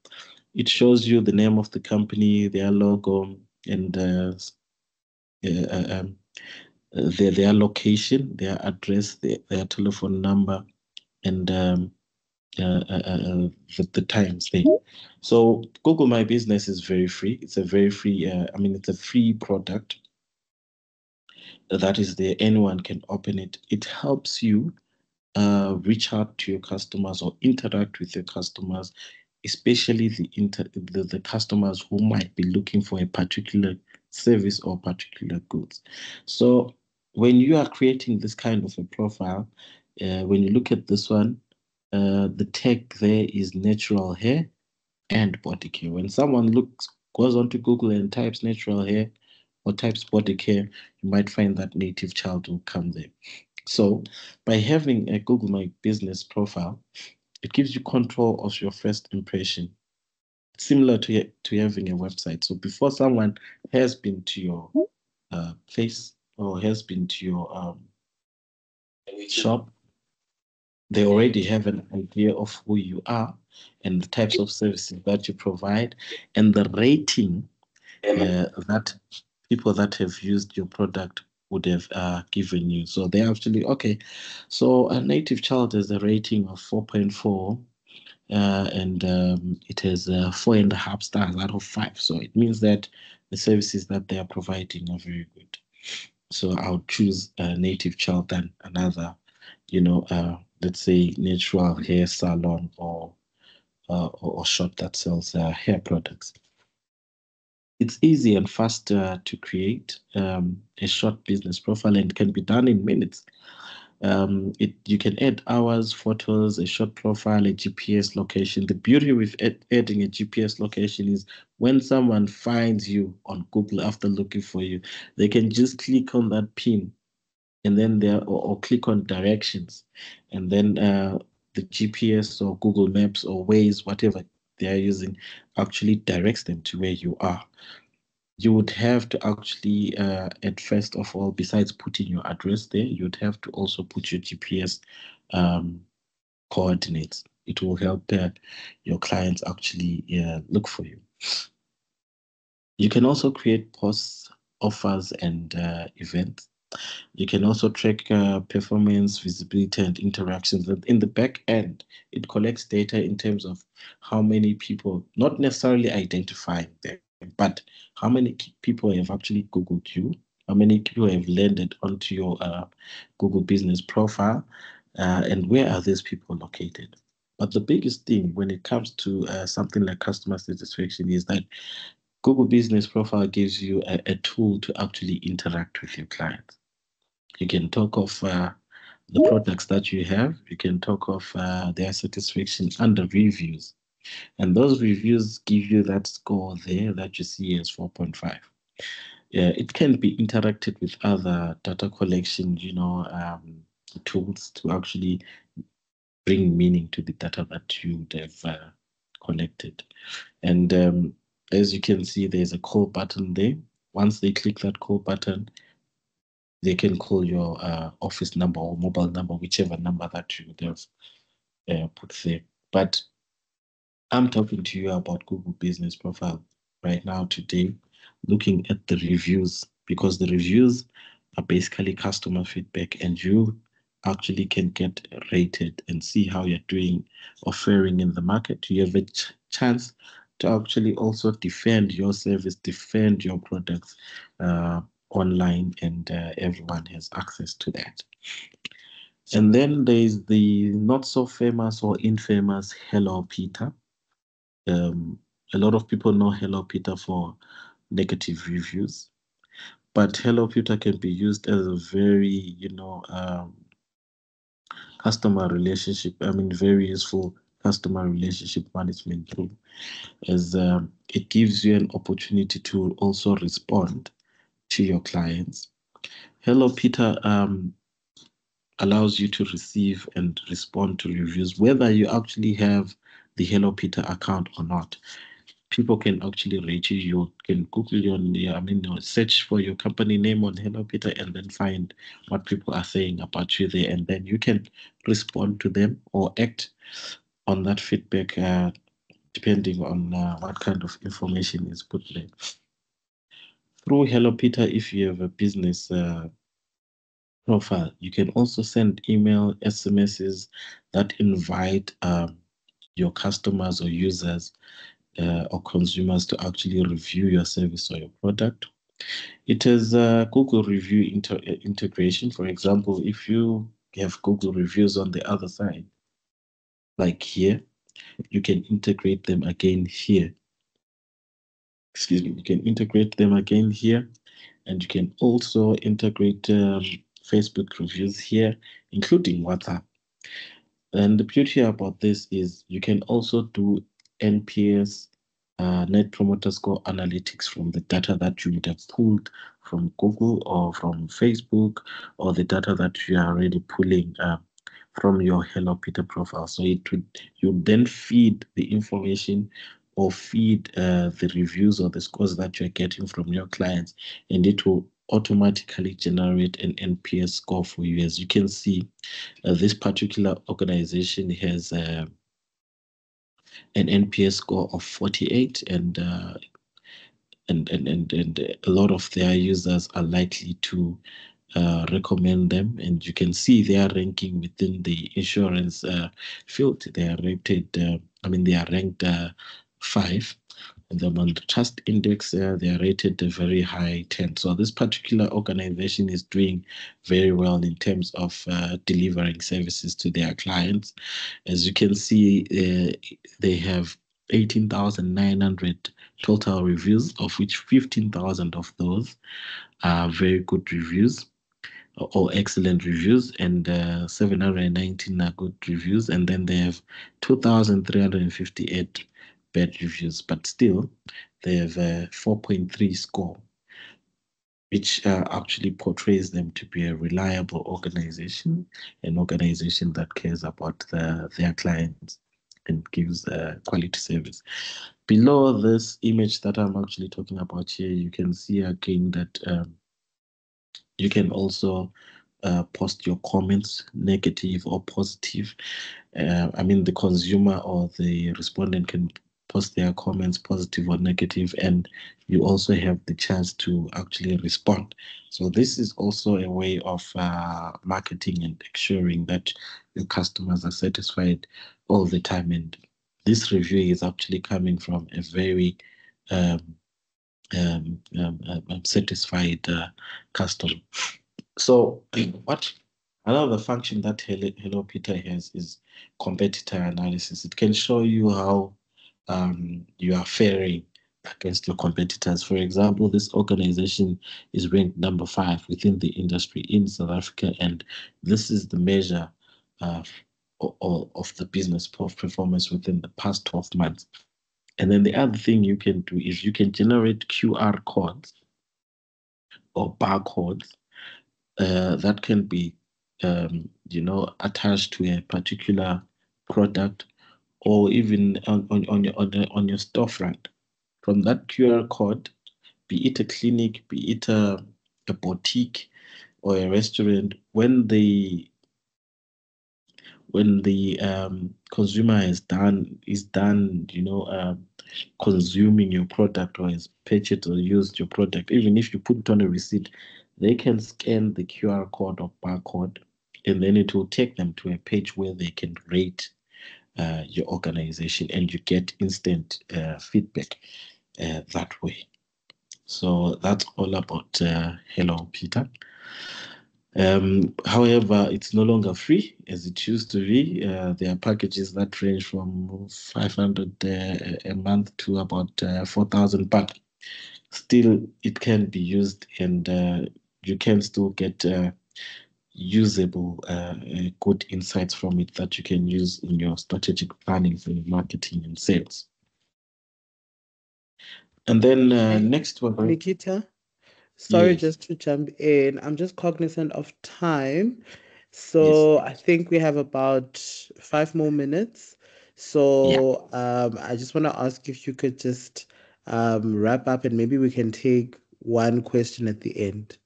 it shows you the name of the company, their logo, and their location, their address, their telephone number, and the times there. So Google My Business is very free. It's a very free, it's a free product that is there. Anyone can open it. It helps you reach out to your customers or interact with your customers, especially the customers who might be looking for a particular service or particular goods. So when you are creating this kind of a profile, when you look at this one, the tag there is natural hair and body care. When someone goes onto Google and types natural hair or types body care, you might find that Native Child will come there. So by having a Google My Business profile, it gives you control of your first impression, similar to having a website. So before someone has been to your place or has been to your shop, they already have an idea of who you are and the types of services that you provide and the rating that people that have used your product would have given you. So they're actually, okay, so a Native Child has a rating of 4.4 and it has 4.5 stars out of 5. So it means that the services that they are providing are very good. So I'll choose a Native Child than another, let's say natural hair salon or shop that sells hair products. It's easy and fast to create a short business profile, and it can be done in minutes. You can add hours, photos, a short profile, a GPS location. The beauty with adding a GPS location is when someone finds you on Google after looking for you, they can just click on that pin and then or click on directions, and then the GPS or Google Maps or Waze, whatever they are using, actually directs them to where you are. You would have to actually, at first of all, besides putting your address there, you'd have to also put your GPS coordinates. It will help your clients actually look for you. You can also create posts, offers, and events. You can also track performance, visibility, and interactions. And in the back end, it collects data in terms of how many people, not necessarily identifying them, but how many people have actually Googled you, how many people have landed onto your Google business profile, and where are these people located. But the biggest thing when it comes to something like customer satisfaction is that Google Business Profile gives you a tool to actually interact with your clients. You can talk of the products that you have. You can talk of their satisfaction under reviews. And those reviews give you that score there that you see as 4.5. It can be interacted with other data collection, tools to actually bring meaning to the data that you have collected. And as you can see, there's a call button there. Once they click that call button, they can call your office number or mobile number, whichever number that you would have put there. But I'm talking to you about Google Business Profile right now today, looking at the reviews, because the reviews are basically customer feedback, and you actually can get rated and see how you're doing or faring in the market. You have a chance to actually also defend your service, defend your products online, and everyone has access to that. And then there's the not so famous or infamous Hello Peter. A lot of people know Hello Peter for negative reviews, but Hello Peter can be used as a very, customer relationship, very useful customer relationship management tool, as it gives you an opportunity to also respond to your clients. Hello Peter allows you to receive and respond to reviews, whether you actually have the Hello Peter account or not. People can actually rate you. You can Google search for your company name on Hello Peter and then find what people are saying about you there. And then you can respond to them or act on that feedback depending on what kind of information is put there. Through Hello Peter, if you have a business profile, you can also send email, SMSs that invite your customers or users or consumers to actually review your service or your product. It has Google review integration. For example, if you have Google reviews on the other side, like here, you can integrate them again here. Excuse me, you can integrate them again here, and you can also integrate Facebook reviews here, including WhatsApp. And the beauty about this is you can also do NPS, Net Promoter Score analytics from the data that you would have pulled from Google or from Facebook, or the data that you are already pulling from your Hello Peter profile. So you then feed the information or feed the reviews or the scores that you're getting from your clients, and it will automatically generate an NPS score for you. As you can see, this particular organization has an NPS score of 48, and a lot of their users are likely to recommend them. And you can see they are ranking within the insurance field. They are rated, they are ranked 5. And then on the trust index, they are rated a very high 10. So this particular organization is doing very well in terms of delivering services to their clients. As you can see, they have 18,900 total reviews, of which 15,000 of those are very good reviews or excellent reviews, and 719 are good reviews, and then they have 2,358 bad reviews, but still they have a 4.3 score, which actually portrays them to be a reliable organization, an organization that cares about their clients and gives quality service. Below this image that I'm actually talking about here, you can see again that you can also post your comments, negative or positive. The consumer or the respondent can post their comments, positive or negative, and you also have the chance to actually respond. So this is also a way of marketing and ensuring that your customers are satisfied all the time. And this review is actually coming from a very satisfied customer. So what another function that Hello Peter has is competitor analysis. It can show you how you are faring against your competitors. For example, this organization is ranked number 5 within the industry in South Africa, and this is the measure of the business performance within the past 12 months. And then the other thing you can do is you can generate QR codes or barcodes that can be attached to a particular product, or even on your storefront. From that QR code, be it a clinic, be it a boutique or a restaurant, when the consumer is done consuming your product, or has purchased or used your product, even if you put it on a receipt, they can scan the QR code or barcode, and then it will take them to a page where they can rate your organization, and you get instant feedback that way. So that's all about Hello Peter. However, it's no longer free as it used to be. There are packages that range from 500 a month to about 4,000, but still it can be used, and you can still get usable, good insights from it that you can use in your strategic planning for your marketing and sales. And then next one, Nikita. Sorry, yes. Just to jump in. I'm just cognizant of time. So yes. I think we have about 5 more minutes. So I just want to ask if you could just wrap up, and maybe we can take one question at the end.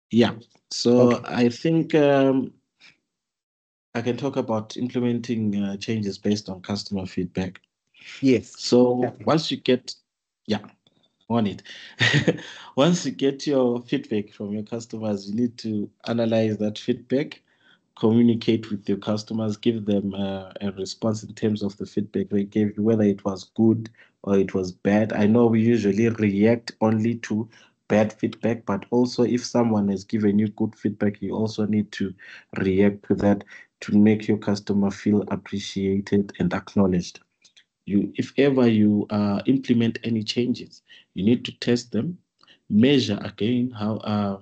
Yeah. So okay. I think I can talk about implementing changes based on customer feedback. Yes. So once you get, on it. Once you get your feedback from your customers, you need to analyze that feedback, communicate with your customers, give them a response in terms of the feedback they gave you, whether it was good or it was bad. I know we usually react only to bad feedback, but also if someone has given you good feedback, you also need to react to that to make your customer feel appreciated and acknowledged. If ever you implement any changes, you need to test them, measure again how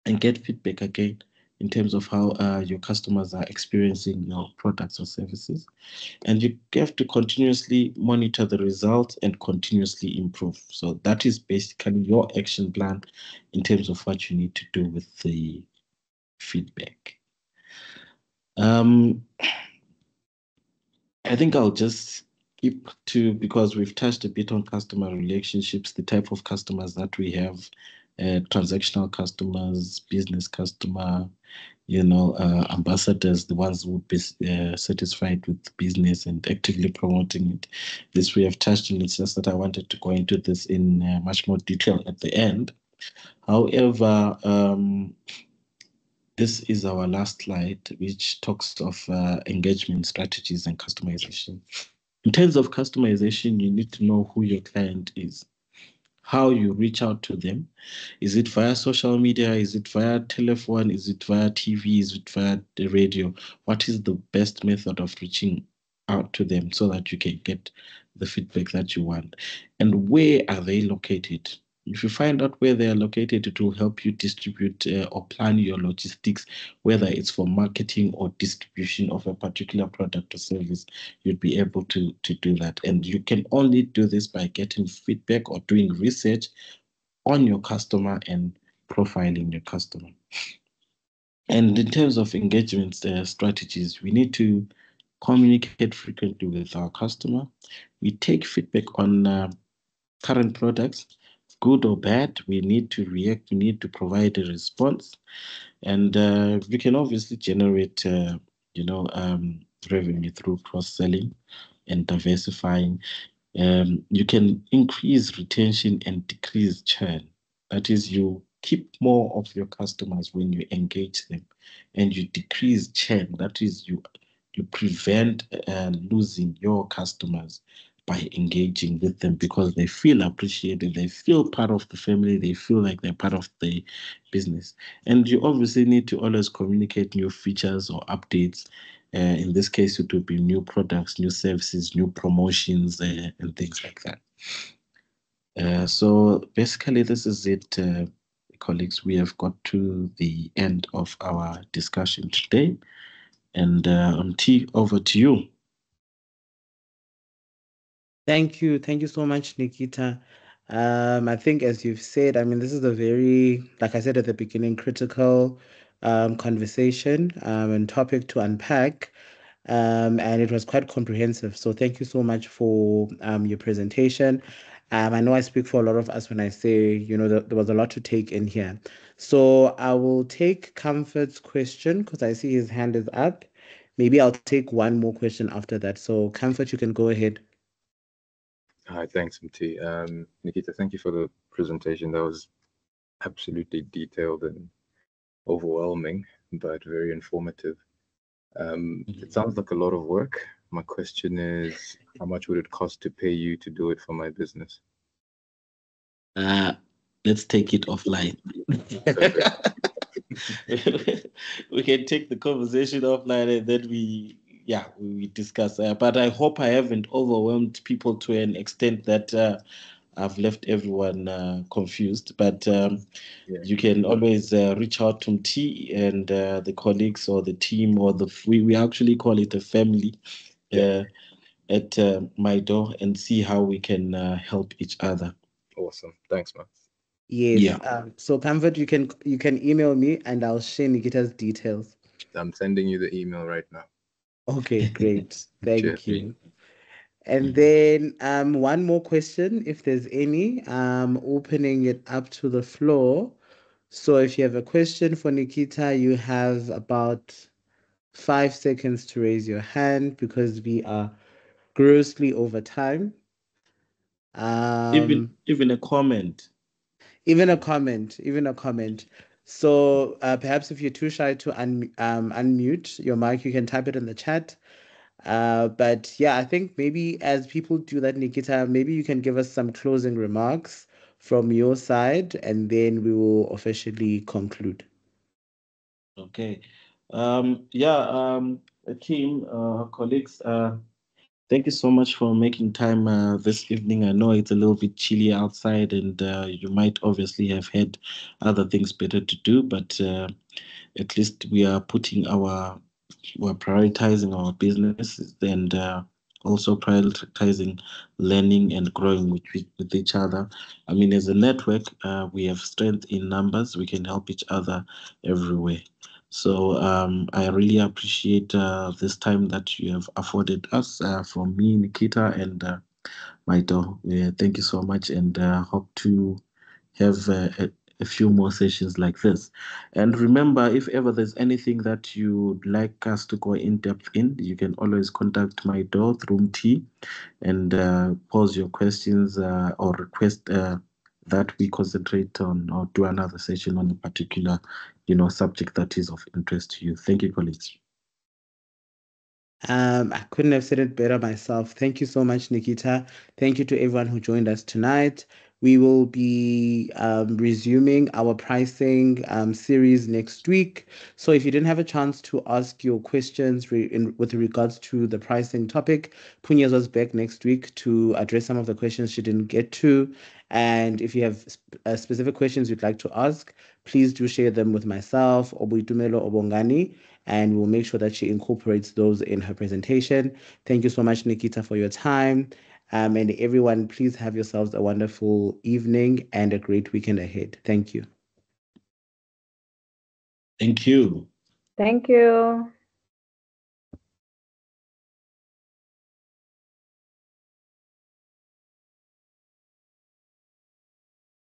and get feedback again in terms of how your customers are experiencing your products or services. And you have to continuously monitor the results and continuously improve. So that is basically your action plan in terms of what you need to do with the feedback. I think I'll just keep to, because we've touched a bit on customer relationships, the type of customers that we have, transactional customers, business customer, ambassadors, the ones who would be satisfied with business and actively promoting it. This we have touched on. It's just that I wanted to go into this in much more detail at the end. However, this is our last slide, which talks of engagement strategies and customization. In terms of customization, you need to know who your client is, how you reach out to them. Is it via social media? Is it via telephone? Is it via TV? Is it via the radio? What is the best method of reaching out to them so that you can get the feedback that you want? And where are they located? If you find out where they are located, it will help you distribute or plan your logistics, whether it's for marketing or distribution of a particular product or service. You'd be able to do that. And you can only do this by getting feedback or doing research on your customer and profiling your customer. And in terms of engagement strategies, we need to communicate frequently with our customer. We take feedback on current products, good or bad. We need to react. We need to provide a response, and we can obviously generate, revenue through cross-selling and diversifying. You can increase retention and decrease churn. That is, you keep more of your customers when you engage them, and you decrease churn. That is, you prevent losing your customers by engaging with them, because they feel appreciated, they feel part of the family, they feel like they're part of the business. And you obviously need to always communicate new features or updates. In this case, it would be new products, new services, new promotions, and things like that. So basically, this is it, colleagues. We have got to the end of our discussion today. And T, over to you. Thank you. Thank you so much, Nikita. I think, as you've said, I mean, this is a very, like I said at the beginning, critical conversation and topic to unpack. And it was quite comprehensive. So thank you so much for your presentation. I know I speak for a lot of us when I say, there was a lot to take in here. So I will take Comfort's question because I see his hand is up. Maybe I'll take one more question after that. So Comfort, you can go ahead. Hi, thanks, MT. Nikita, thank you for the presentation. That was absolutely detailed and overwhelming, but very informative. It sounds like a lot of work. My question is, how much would it cost to pay you to do it for my business? Let's take it offline. We can take the conversation offline and then we discuss. But I hope I haven't overwhelmed people to an extent that I've left everyone confused. But you can always reach out to T and the colleagues or the team or we actually call it a family at MyDough, and see how we can help each other. Awesome. Thanks, man. Yes. Yeah. So Comfort, you can email me and I'll share Nikita's details. I'm sending you the email right now. Okay, great. Thank you. And then one more question, if there's any, opening it up to the floor. So if you have a question for Nikita, you have about 5 seconds to raise your hand because we are grossly over time. Even a comment. Even a comment. So perhaps if you're too shy to unmute your mic, you can type it in the chat. But yeah, I think maybe as people do that, Nikita, maybe you can give us some closing remarks from your side, and then we will officially conclude. Okay. Team, colleagues, thank you so much for making time this evening. I know it's a little bit chilly outside, and you might obviously have had other things better to do, but at least we're prioritizing our business and also prioritizing learning and growing with each other. I mean, as a network, we have strength in numbers. We can help each other everywhere. So I really appreciate this time that you have afforded us from me, Nikita, and Maito. Thank you so much, and hope to have a few more sessions like this. And remember, if ever there's anything that you'd like us to go in depth in, you can always contact Maito through T and pose your questions or request that we concentrate on or do another session on a particular, subject that is of interest to you. Thank you, colleagues. I couldn't have said it better myself. Thank you so much, Nikita. Thank you to everyone who joined us tonight. We will be resuming our pricing series next week. So if you didn't have a chance to ask your questions with regards to the pricing topic, Punyas was back next week to address some of the questions she didn't get to. And if you have specific questions you'd like to ask, please do share them with myself, Obuitumelo Obongani, and we'll make sure that she incorporates those in her presentation. Thank you so much, Nikita, for your time. And everyone, please have yourselves a wonderful evening and a great weekend ahead. Thank you. Thank you. Thank you.